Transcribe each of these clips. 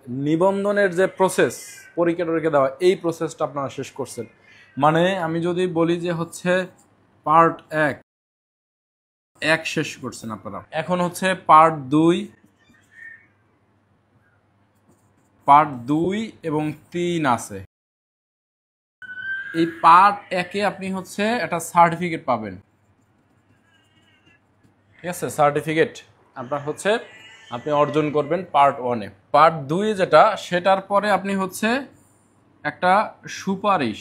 নিবন্ধনের যে প্রসেস, পরীক্ষা টরীক্ষা দেওয়া, এই প্রসেসটা আপনারা শেষ করছেন। মানে আমি যদি বলি যে হচ্ছে পার্ট 1 শেষ করছেন আপনারা, এখন হচ্ছে পার্ট 2 এবং 3 আছে। এই পার্ট 1-এ আপনি হচ্ছে একটা সার্টিফিকেট পাবেন, ঠিক আছে? সার্টিফিকেট আপনার হচ্ছে আপনি অর্জন করবেন পার্ট 1-এ। পার্ট 2-এ যেটা, সেটার পরে আপনি হচ্ছে একটা সুপারিশ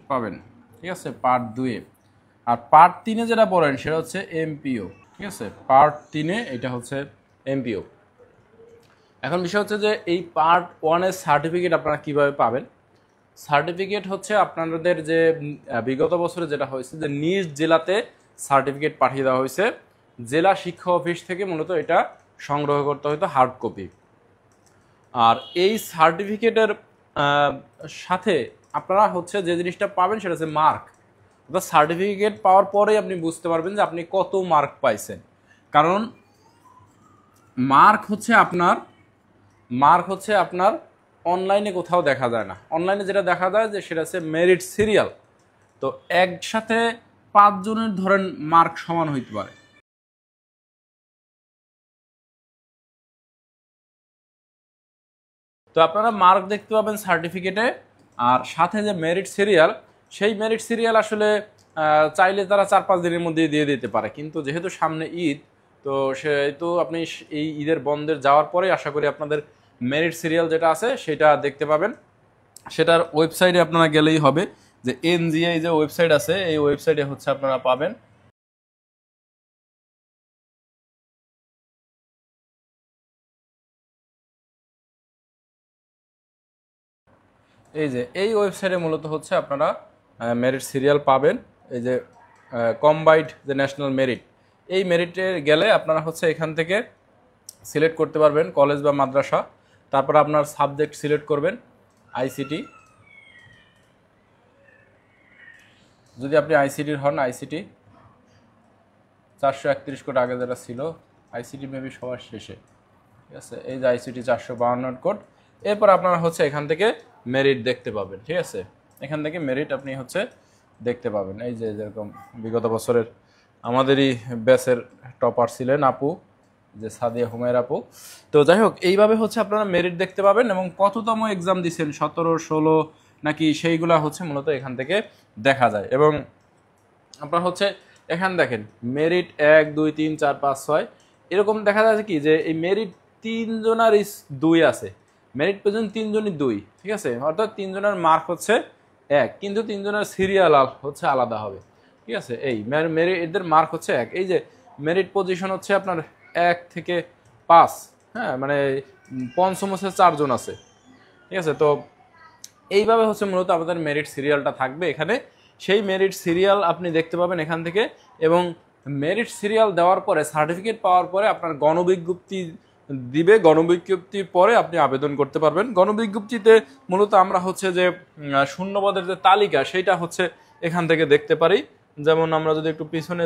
পাবেন, ঠিক আছে, পার্ট 2-এ। আর পার্ট 3-এ যেটা পড়েন সেটা হচ্ছে এমপিও, ঠিক আছে? পার্ট 3-এ এটা হচ্ছে এমপিও। এখন বিষয় হচ্ছে যে এই পার্ট 1-এর সার্টিফিকেট আপনারা কিভাবে পাবেন। সার্টিফিকেট হচ্ছে আপনাদের যে বিগত বছরে যেটা হয়েছে যে নিজ জেলাতে সার্টিফিকেট পাঠিয়ে দেওয়া হয়েছে, জেলা শিক্ষা অফিস থেকে মূলত এটা সংগ্রহ করতে হতো হার্ড কপি। আর এই সার্টিফিকেটের সাথে আপনারা হচ্ছে যে জিনিসটা পাবেন সেটা হচ্ছে মার্ক। অর্থাৎ সার্টিফিকেট পাওয়ার পরেই আপনি বুঝতে পারবেন যে আপনি কত মার্ক পাইছেন। কারণ মার্ক হচ্ছে আপনার অনলাইনে কোথাও দেখা যায় না। অনলাইনে যেটা দেখা যায় যে সেটা হচ্ছে মেরিট সিরিয়াল। তো একসাথে 5 জনের ধরেন মার্ক সমান হইতে পারে। তো আপনারা মার্ক দেখতে পাবেন সার্টিফিকেটে, আর সাথে যে মেরিট সিরিয়াল, সেই মেরিট সিরিয়াল আসলে চাইলে তারা 4-5 দিনের মধ্যে দিয়ে দিতে পারে। কিন্তু যেহেতু সামনে ঈদ, তো সেহেতু আপনি এই ঈদের বন্ধের যাওয়ার পরে আশা করি আপনাদের মেরিট সিরিয়াল যেটা আছে সেটা দেখতে পাবেন। সেটার ওয়েবসাইটে আপনারা গেলেই হবে, যে এনজিআই যে ওয়েবসাইট আছে, এই ওয়েবসাইটে হচ্ছে আপনারা পাবেন। এই যে এই ওয়েবসাইটে মূলত হচ্ছে আপনারা মেরিট সিরিয়াল পাবেন। এই যে কম্বাইন্ড যে ন্যাশনাল মেরিট, এই মেরিটে গেলে আপনারা হচ্ছে এখান থেকে সিলেক্ট করতে পারবেন কলেজ বা মাদ্রাসা। তারপর আপনার সাবজেক্ট সিলেক্ট করবেন আইসিটি। যদি আপনি আইসিটির হন, আইসিটি 431 কোড আগে যেটা ছিল, আইসিটি মেবি সবার শেষে, ঠিক আছে? এই যে আইসিটি 452 কোড। এরপর আপনারা হচ্ছে এখান থেকে মেরিট দেখতে পাবেন, ঠিক আছে? এখান থেকে মেরিট আপনি হচ্ছে দেখতে পাবেন। এই যে যেরকম বিগত বছরের আমাদেরই ব্যাচের টপার ছিলেন আপু, যে সাদিয়া হুমায়রা আপু। তো যাই হোক, এইভাবে হচ্ছে আপনারা মেরিট দেখতে পাবেন এবং কততম এক্সাম দিচ্ছেন, 17, 16 নাকি, সেইগুলা হচ্ছে মূলত এখান থেকে দেখা যায়। এবং আপনার হচ্ছে এখান দেখেন মেরিট 1, 2, 3, 4, 5, 6 এরকম দেখা যাচ্ছে কি যে এই মেরিট 3 জনের 2 আছে, মেরিট পর্যন্ত 3 জনই 2, ঠিক আছে? অর্থাৎ 3 জনের মার্ক হচ্ছে 1, কিন্তু 3 জনের সিরিয়াল হচ্ছে আলাদা হবে, ঠিক আছে? এই মেরিট এদের মার্ক হচ্ছে 1। এই যে মেরিট পজিশন হচ্ছে আপনার 1 থেকে 5, হ্যাঁ, মানে পঞ্চম হচ্ছে 4 জন আছে, ঠিক আছে? তো এইভাবে হচ্ছে মূলত আমাদের মেরিট সিরিয়ালটা থাকবে এখানে। সেই মেরিট সিরিয়াল আপনি দেখতে পাবেন এখান থেকে। এবং মেরিট সিরিয়াল দেওয়ার পরে, সার্টিফিকেট পাওয়ার পরে আপনার গণবিজ্ঞপ্তি দিবে। গণবিজ্ঞপ্তির পরে আপনি আবেদন করতে পারবেন। গণবিজ্ঞপ্তিতে মূলত আমরা হচ্ছে যে শূন্যপদের যে তালিকা, সেইটা হচ্ছে এখান থেকে দেখতে পারি। যেমন আমরা যদি একটু পিছনে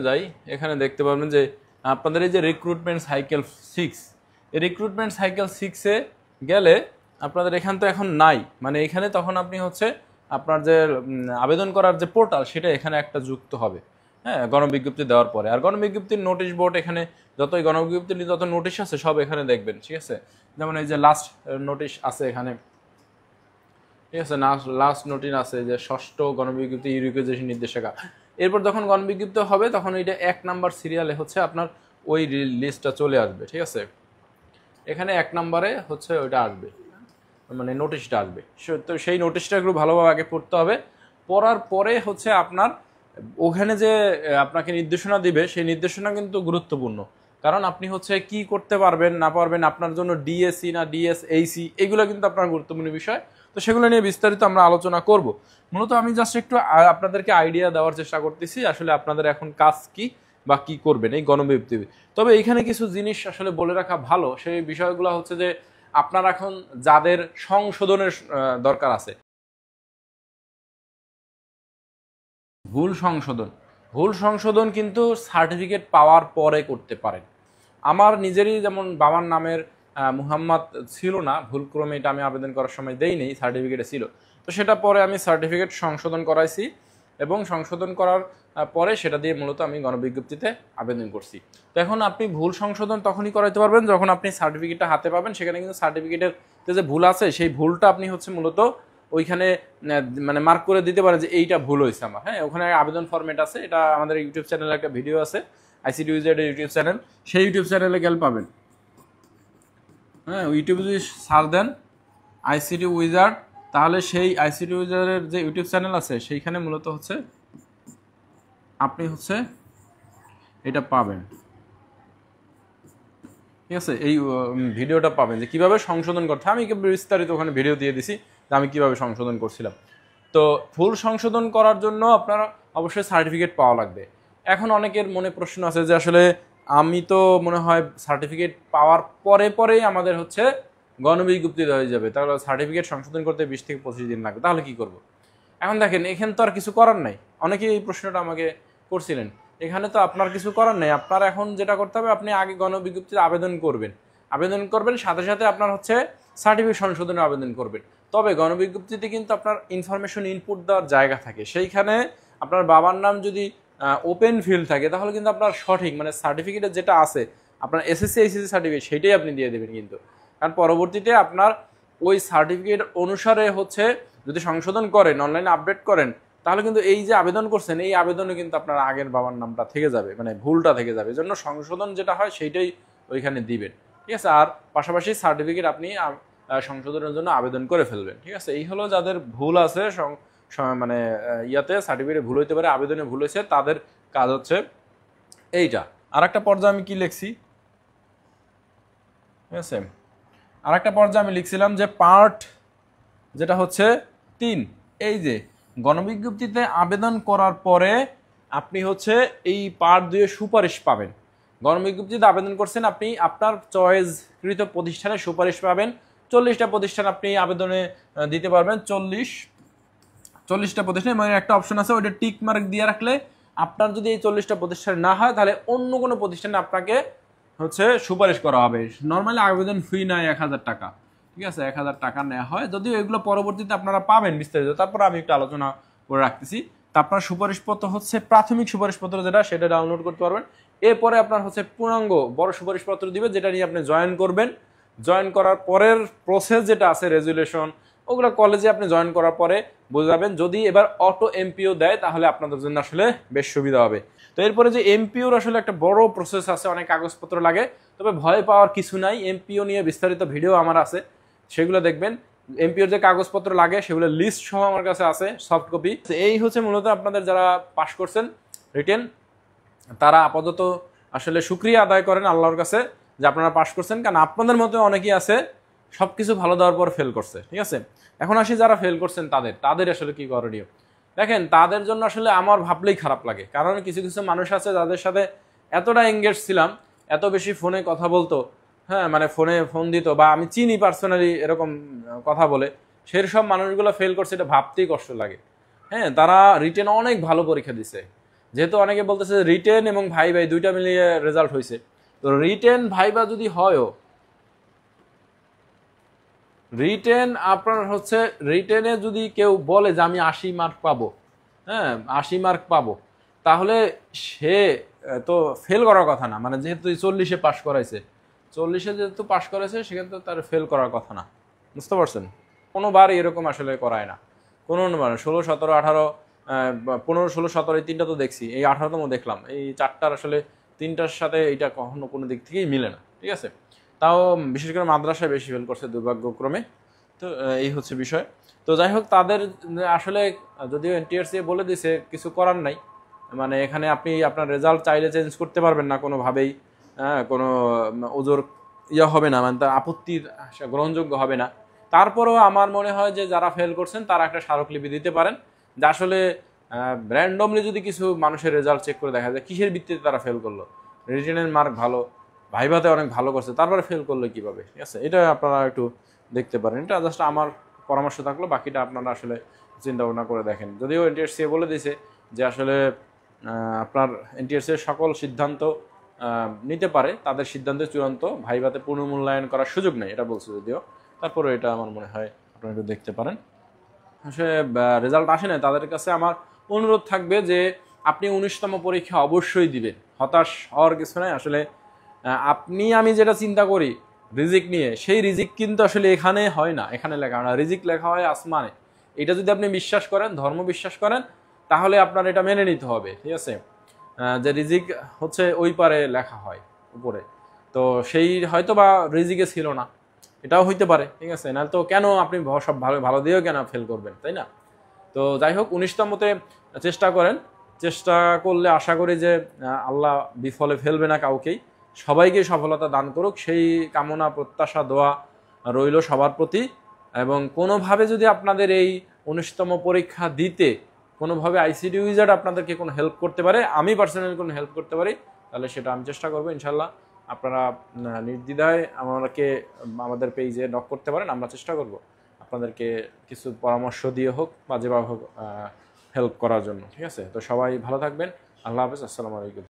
যাই, এখানে দেখতে পারবেন যে আপনাদের এই যে রিক্রুটমেন্ট সাইকেল 6, এই রিক্রুটমেন্ট সাইকেল 6-এ গেলে আপনাদের এখান তো এখন নাই, মানে এখানে তখন আপনি হচ্ছে আপনার যে আবেদন করার যে পোর্টাল, সেটা এখানে একটা যুক্ত হবে, হ্যাঁ, গণবিজ্ঞপ্তি দেওয়ার পরে। আর গণবিজ্ঞপ্তির নোটিশ বোর্ড, এখানে যতই গণবিজ্ঞপ্তির যত নোটিশ আছে সব এখানে দেখবেন, ঠিক আছে? যেমন এই যে লাস্ট নোটিশ আছে এখানে, ঠিক আছে? লাস্ট নোটিশ আছে যে 6ষ্ঠ গণবিজ্ঞপ্তি রিকুইজিশন নির্দেশিকা। এরপর যখন গণবিজ্ঞপ্তি হবে তখন এটা 1 নাম্বার সিরিয়ালে হচ্ছে আপনার ওই লিস্টটা চলে আসবে, ঠিক আছে? এখানে 1 নম্বরে হচ্ছে ওইটা আসবে, মানে নোটিশটা আসবে। তো সেই নোটিশটা একটু ভালোভাবে আগে পড়তে হবে। পড়ার পরে হচ্ছে আপনার ওখানে যে আপনাকে নির্দেশনা দিবে, সেই নির্দেশনা কিন্তু গুরুত্বপূর্ণ। কারণ আপনি হচ্ছে কি করতে পারবেন না পারবেন, আপনার জন্য ডিএসসি না ডিএসএইসি, এগুলো কিন্তু আপনার গুরুত্বপূর্ণ বিষয়। তো সেগুলো নিয়ে বিস্তারিত আমরা আলোচনা করব। মূলত আমি জাস্ট একটু আপনাদেরকে আইডিয়া দেওয়ার চেষ্টা করতেছি আসলে আপনাদের এখন কাজ কি বা কি করবেন এই গণবিজ্ঞপ্তি। তবে এইখানে কিছু জিনিস আসলে বলে রাখা ভালো। সেই বিষয়গুলো হচ্ছে যে আপনার এখন যাদের সংশোধনের দরকার আছে, ভুল সংশোধন, ভুল সংশোধন কিন্তু সার্টিফিকেট পাওয়ার পরে করতে পারেন। আমার নিজেরই যেমন বাবার নামের মুহাম্মদ ছিল না, ভুলক্রমে এটা আমি আবেদন করার সময় দেইনি, সার্টিফিকেটে ছিল। তো সেটা পরে আমি সার্টিফিকেট সংশোধন করাইছি এবং সংশোধন করার পরে সেটা দিয়ে মূলত আমি গণবিজ্ঞপ্তিতে আবেদন করছি। তো এখন আপনি ভুল সংশোধন তখনই করাইতে পারবেন যখন আপনি সার্টিফিকেটটা হাতে পাবেন। সেখানে কিন্তু সার্টিফিকেটের যে ভুল আছে সেই ভুলটা আপনি হচ্ছে মূলত ওইখানে মানে মার্ক করে দিতে পারে যে এইটা ভুল হয়েছে আমার। হ্যাঁ, ওখানে আবেদন ফরম্যাট আছে, এটা আমাদের ইউটিউব চ্যানেলে একটা ভিডিও আছে, আইসিটি উইজার্ডের ইউটিউব চ্যানেল, সেই ইউটিউব চ্যানেলে গেলে পাবেন। হ্যাঁ, ইউটিউবে যদি সার্চ দেন আইসিটি উইজার্ড, তাহলে সেই আইসিটি উইজার্ডের যে ইউটিউব চ্যানেল আছে সেইখানে মূলত হচ্ছে আপনি হচ্ছে এটা পাবেন। ঠিক আছে, এই ভিডিওটা পাবেন যে কীভাবে সংশোধন করতে। আমি বিস্তারিত ওখানে ভিডিও দিয়ে দিছি যে আমি কীভাবে সংশোধন করছিলাম। তো ভুল সংশোধন করার জন্য আপনার অবশ্যই সার্টিফিকেট পাওয়া লাগবে। এখন অনেকের মনে প্রশ্ন আছে যে আসলে আমি তো মনে হয় সার্টিফিকেট পাওয়ার পরেই আমাদের হচ্ছে গণবিজ্ঞপ্তি হয়ে যাবে, তাহলে সার্টিফিকেট সংশোধন করতে 20 থেকে 25 দিন লাগবে, তাহলে কি করব। এখন দেখেন, এখানে তো আর কিছু করার নাই। অনেকেই এই প্রশ্নটা আমাকে করছিলেন, এখানে তো আপনার কিছু করার নেই। আপনার এখন যেটা করতে হবে, আপনি আগে গণবিজ্ঞপ্তিতে আবেদন করবেন, সাথে সাথে আপনার হচ্ছে সার্টিফিকেট সংশোধনের আবেদন করবেন। তবে গণবিজ্ঞপ্তিতে কিন্তু আপনার ইনফরমেশন ইনপুট দেওয়ার জায়গা থাকে, সেইখানে আপনার বাবার নাম যদি ওপেন ফিল্ড থাকে তাহলে কিন্তু আপনার সঠিক মানে সার্টিফিকেটের যেটা আছে আপনার এসএসসি এইচএসসি সার্টিফিকেট সেটাই আপনি দিয়ে দেবেন কিন্তু। কারণ পরবর্তীতে আপনার ওই সার্টিফিকেট অনুসারে হচ্ছে যদি সংশোধন করেন, অনলাইনে আপডেট করেন, তাহলে কিন্তু এই যে আবেদন করছেন এই আবেদনে কিন্তু আপনার আগের বাবার নামটা থেকে যাবে, মানে ভুলটা থেকে যাবে। এজন্য সংশোধন যেটা হয় সেইটাই ওইখানে দিবেন। ঠিক আছে, আর পাশাপাশি সার্টিফিকেট আপনি সংশোধনের জন্য আবেদন করে ফেলবেন। ঠিক আছে, এই হলো যাদের ভুল আছে মানে ইয়াতে সার্টিফিকেটে ভুল হইতে পারে, আবেদনে ভুল হয়েছে, তাদের কাজ হচ্ছে এইটা। আর একটা পর্যায়ে আমি কি লিখছি, ঠিক আছে, আর একটা পর্যায়ে আমি লিখছিলাম যে পার্ট যেটা হচ্ছে 3, এই যে গণবিজ্ঞপ্তিতে আবেদন করার পরে আপনি হচ্ছে এই পার্ট 2 সুপারিশ পাবেন। গণবিজ্ঞপ্তিতে আবেদন করছেন, আপনি আপনার চয়েসকৃত প্রতিষ্ঠানে সুপারিশ পাবেন। 40টা প্রতিষ্ঠান আপনি আবেদনে দিতে পারবেন, 40টা প্রতিষ্ঠান, মানে একটা অপশন আছে ওইটা টিক মার্ক দিয়ে রাখলে আপনার যদি এই 40টা প্রতিষ্ঠান না হয় তাহলে অন্য কোনো প্রতিষ্ঠানে আপনাকে হচ্ছে সুপারিশ করা হবে। নর্মালি আবেদন ফি নেয় 1000 টাকা। ঠিক আছে, 1000 টাকা নেওয়া হয়, যদিও এগুলো পরবর্তীতে আপনারা পাবেন বিস্তারিত, তারপর আমি একটু আলোচনা করে রাখতেছি। তা আপনার সুপারিশপত্র হচ্ছে প্রাথমিক সুপারিশপত্র যেটা, সেটা ডাউনলোড করতে পারবেন। এরপরে আপনার হচ্ছে পূর্ণাঙ্গ বড় সুপারিশপত্র দিবে, যেটা নিয়ে আপনি জয়েন করবেন। জয়েন করার পরের প্রসেস যেটা আছে রেজুলেশন, ওগুলো কলেজে আপনি জয়েন করার পরে বোঝাবেন। যদি এবার অটো এমপিও দেয় তাহলে আপনাদের জন্য আসলে বেশ সুবিধা হবে। তো এরপরে যে এমপিওর আসলে একটা বড় প্রসেস আছে, অনেক কাগজপত্র লাগে, তবে ভয় পাওয়ার কিছু নাই। এমপিও নিয়ে বিস্তারিত ভিডিও আমার আছে, সেগুলো দেখবেন। এমপিওর যে কাগজপত্র লাগে সেগুলো লিস্ট সহ আমার কাছে আছে, সফট কপি। এই হচ্ছে মূলত আপনাদের যারা পাশ করছেন রিটেন, তারা আপাতত আসলে শুকরিয়া আদায় করেন আল্লাহর কাছে যে আপনারা পাশ করছেন, কারণ আপনাদের মতো অনেকেই আছে সব কিছু ভালো দেওয়ার পর ফেল করছে। ঠিক আছে, এখন আসি যারা ফেল করছেন তাদের আসলে কি করণীয়। দেখেন, তাদের জন্য আসলে আমার ভাবলেই খারাপ লাগে, কারণ কিছু কিছু মানুষ আছে যাদের সাথে এতটা এঙ্গেজ ছিলাম, এত বেশি ফোনে কথা বলতো, হ্যাঁ মানে ফোন দিত, বা আমি চিনি পার্সোনালি এরকম কথা বলে, সেই সব মানুষগুলো ফেল করছে, এটা ভাবতেই কষ্ট লাগে। হ্যাঁ, তারা রিটেন অনেক ভালো পরীক্ষা দিছে, যেহেতু অনেকে বলতেছে রিটেন এবং ভাইবা দুইটা মিলিয়ে রেজাল্ট হয়েছে। তো রিটেন ভাইবা যদি হয়ও, রিটেন আপনার হচ্ছে রিটেনে যদি কেউ বলে যে আমি 80 মার্ক পাবো, হ্যাঁ 80 মার্ক পাবো, তাহলে সে তো ফেল করার কথা না। মানে যেহেতু 40-এ পাশ করাইছে, 40-এ যেহেতু পাশ করেছে, সেখানে তো তার ফেল করার কথা না। বুঝতে পারছেন, কোনোবার এরকম আসলে করায় না কোনো, মানে 16, 17, 18, 15, 16, 17 এই 3টা তো দেখছি, এই 18তম দেখলাম, এই 4টার আসলে 3টার সাথে এইটা কখনো কোনো দিক থেকেই মিলে না। ঠিক আছে, তাও বিশেষ করে মাদ্রাসায় বেশি ফেল করছে দুর্ভাগ্যক্রমে। তো এই হচ্ছে বিষয়। তো যাই হোক, তাদের আসলে যদিও এনটিআরসি বলে দিছে কিছু করার নাই, মানে এখানে আপনি আপনার রেজাল্ট চাইলে চেঞ্জ করতে পারবেন না কোনোভাবেই, কোনো ওজোর হবে না, মানে তার আপত্তির গ্রহণযোগ্য হবে না। তারপরেও আমার মনে হয় যে যারা ফেল করছেন তারা একটা স্মারকলিপি দিতে পারেন, যে আসলে র্যান্ডমলি যদি কিছু মানুষের রেজাল্ট চেক করে দেখা যায় কিসের ভিত্তিতে তারা ফেল করলো, রিটেনের মার্ক ভালো, ভাইভাতে অনেক ভালো করছে, তারপরে ফেল করলো কিভাবে। ঠিক আছে, এটা আপনারা একটু দেখতে পারেন। এটা জাস্ট আমার পরামর্শ থাকলো, বাকিটা আপনারা আসলে চিন্তা ভাবনা করে দেখেন। যদিও এনটিআরসি বলে দিয়েছে যে আসলে আপনার এনটিএসের সকল সিদ্ধান্ত নিতে পারে, তাদের সিদ্ধান্তে চূড়ান্ত, ভাইভাতে পুনর্মূল্যায়ন করার সুযোগ নেই এটা বলছে যদিও, তারপরে এটা আমার মনে হয় আপনারা একটু দেখতে পারেন। সে রেজাল্ট আসে না, তাদের কাছে আমার অনুরোধ থাকবে যে আপনি 19তম পরীক্ষা অবশ্যই দিবেন, হতাশ হওয়ার কিছু নাই। আসলে আপনি আমি যেটা চিন্তা করি রিজিক নিয়ে, সেই রিজিক কিন্তু আসলে এখানে হয় না, এখানে লেখা হয় না, রিজিক লেখা হয় আসমানে। এটা যদি আপনি বিশ্বাস করেন, ধর্ম বিশ্বাস করেন, তাহলে আপনার এটা মেনে নিতে হবে, ঠিক আছে? যে রিজিক হচ্ছে ওই পারে লেখা হয় উপরে, তো সেই হয়তো বা রিজিকে ছিল না, এটাও হইতে পারে, ঠিক আছে? নাহলে তো কেন আপনি সব ভালো ভালো দিয়েও কেন ফেল করবেন, তাই না? তো যাই হোক, 19তমতে চেষ্টা করেন, চেষ্টা করলে আশা করি যে আল্লাহ বিফলে ফেলবে না কাউকেই, সবাইকে সফলতা দান করুক, সেই কামনা প্রত্যাশা দোয়া রইল সবার প্রতি। এবং কোনোভাবে যদি আপনাদের এই 19তম পরীক্ষা দিতে কোনোভাবে আইসিডি উইজার্ড আপনাদেরকে কোনো হেল্প করতে পারে, আমি পার্সোনালি কোনো হেল্প করতে পারি, তাহলে সেটা আমি চেষ্টা করবো ইনশাল্লাহ। আপনারা নির্দ্বিধায় আমাদের পেজে নক করতে পারেন, আমরা চেষ্টা করব আপনাদেরকে কিছু পরামর্শ দিয়ে হোক বা যেভাবে হোক হেল্প করার জন্য, ঠিক আছে? তো সবাই ভালো থাকবেন, আল্লাহ হাফেজ, আসসালামু আলাইকুম।